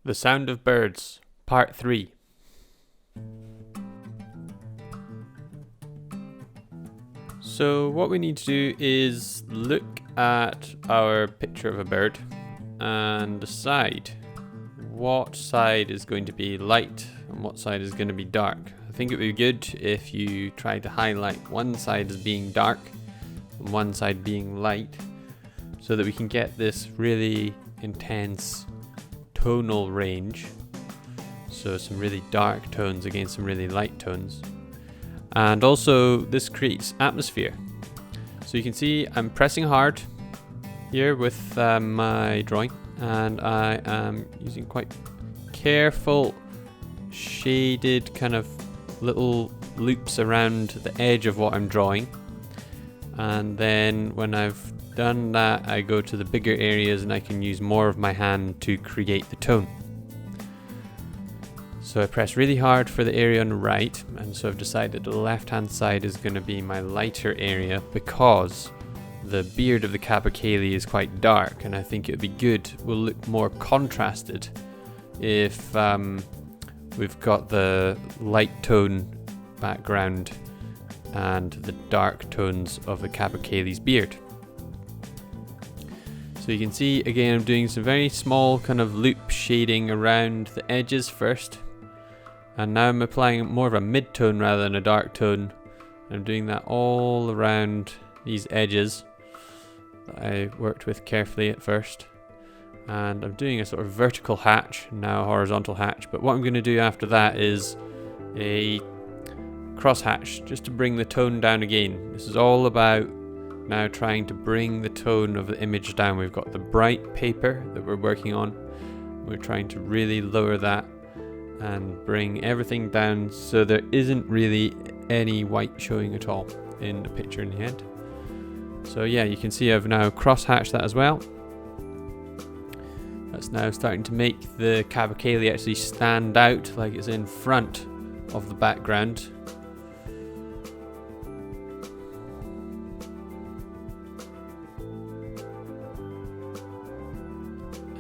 The Sound of Birds, Part 3. So what we need to do is look at our picture of a bird and decide what side is going to be light and what side is going to be dark. I think it would be good if you try to highlight one side as being dark and one side being light, so that we can get this really intense tonal range. So some really dark tones against some really light tones. And also this creates atmosphere. So you can see I'm pressing hard here with my drawing, and I am using quite careful shaded kind of little loops around the edge of what I'm drawing. And then when I've done that, I go to the bigger areas and I can use more of my hand to create the tone. So I press really hard for the area on the right, and so I've decided the left hand side is going to be my lighter area because the beard of the capercaillie is quite dark, and I think it would be good, will look more contrasted if we've got the light tone background and the dark tones of the capercaillie's beard. So you can see again I'm doing some very small kind of loop shading around the edges first, and now I'm applying more of a mid-tone rather than a dark tone. I'm doing that all around these edges that I worked with carefully at first, and I'm doing a sort of vertical hatch, now a horizontal hatch, but what I'm going to do after that is a cross hatch just to bring the tone down again. This is all about now trying to bring the tone of the image down. We've got the bright paper that we're working on. We're trying to really lower that and bring everything down so there isn't really any white showing at all in the picture in the end. So yeah, you can see I've now cross-hatched that as well. That's now starting to make the capercaillie actually stand out like it's in front of the background.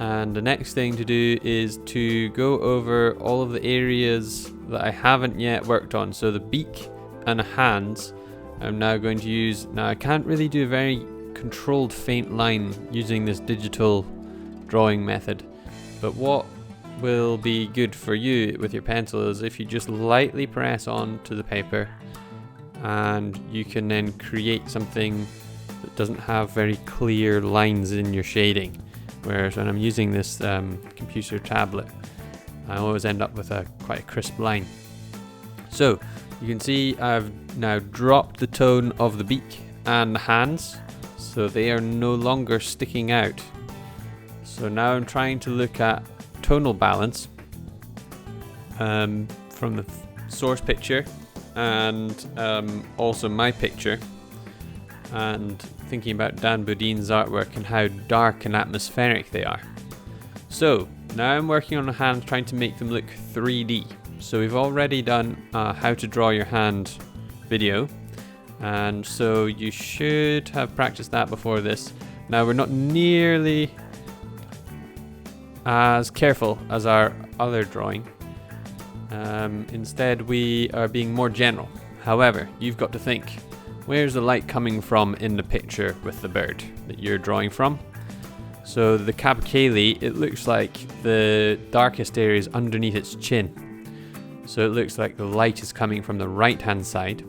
And the next thing to do is to go over all of the areas that I haven't yet worked on. So the beak and the hands I'm now going to use. Now I can't really do a very controlled faint line using this digital drawing method, but what will be good for you with your pencil is if you just lightly press onto the paper, and you can then create something that doesn't have very clear lines in your shading. Whereas when I'm using this computer tablet, I always end up with quite a crisp line. So you can see I've now dropped the tone of the beak and the hands, so they are no longer sticking out. So now I'm trying to look at tonal balance from the source picture and also my picture, and thinking about Dan Beudean's artwork and how dark and atmospheric they are. So now I'm working on the hands, trying to make them look 3D. So we've already done how to draw your hand video, and so you should have practiced that before this. Now we're not nearly as careful as our other drawing. Instead we are being more general. However, you've got to think, where's the light coming from in the picture with the bird that you're drawing from? So the capercaillie, it looks like the darkest area is underneath its chin. So it looks like the light is coming from the right hand side.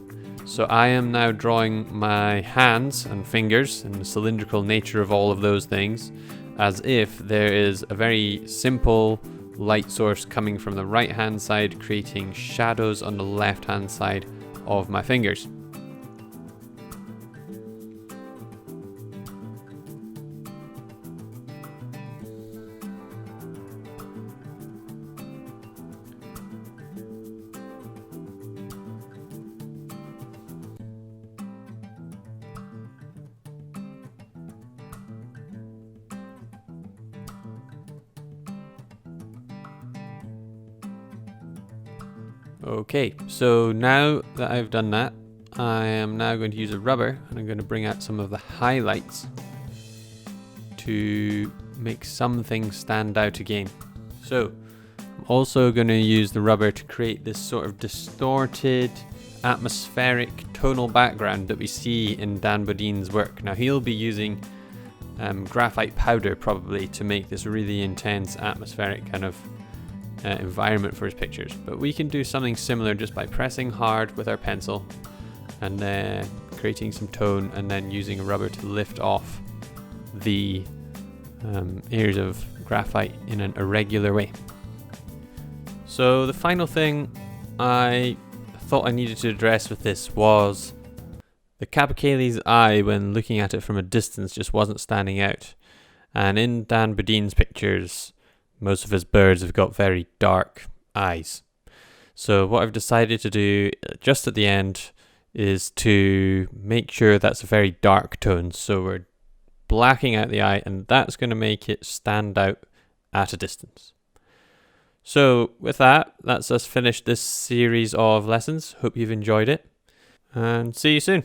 So I am now drawing my hands and fingers and the cylindrical nature of all of those things as if there is a very simple light source coming from the right hand side, creating shadows on the left hand side of my fingers. Okay, so now that I've done that, I am now going to use a rubber and I'm going to bring out some of the highlights to make some things stand out again. So I'm also going to use the rubber to create this sort of distorted atmospheric tonal background that we see in Dan Beudean's work. Now he'll be using graphite powder probably to make this really intense atmospheric kind of environment for his pictures, but we can do something similar just by pressing hard with our pencil and then creating some tone and then using a rubber to lift off the areas of graphite in an irregular way. So the final thing I thought I needed to address with this was the capercailzie's eye when looking at it from a distance just wasn't standing out. And in Dan Beudean's pictures, most of his birds have got very dark eyes. So what I've decided to do just at the end is to make sure that's a very dark tone. So we're blacking out the eye, and that's going to make it stand out at a distance. So with that, that's us finished this series of lessons. Hope you've enjoyed it, and see you soon.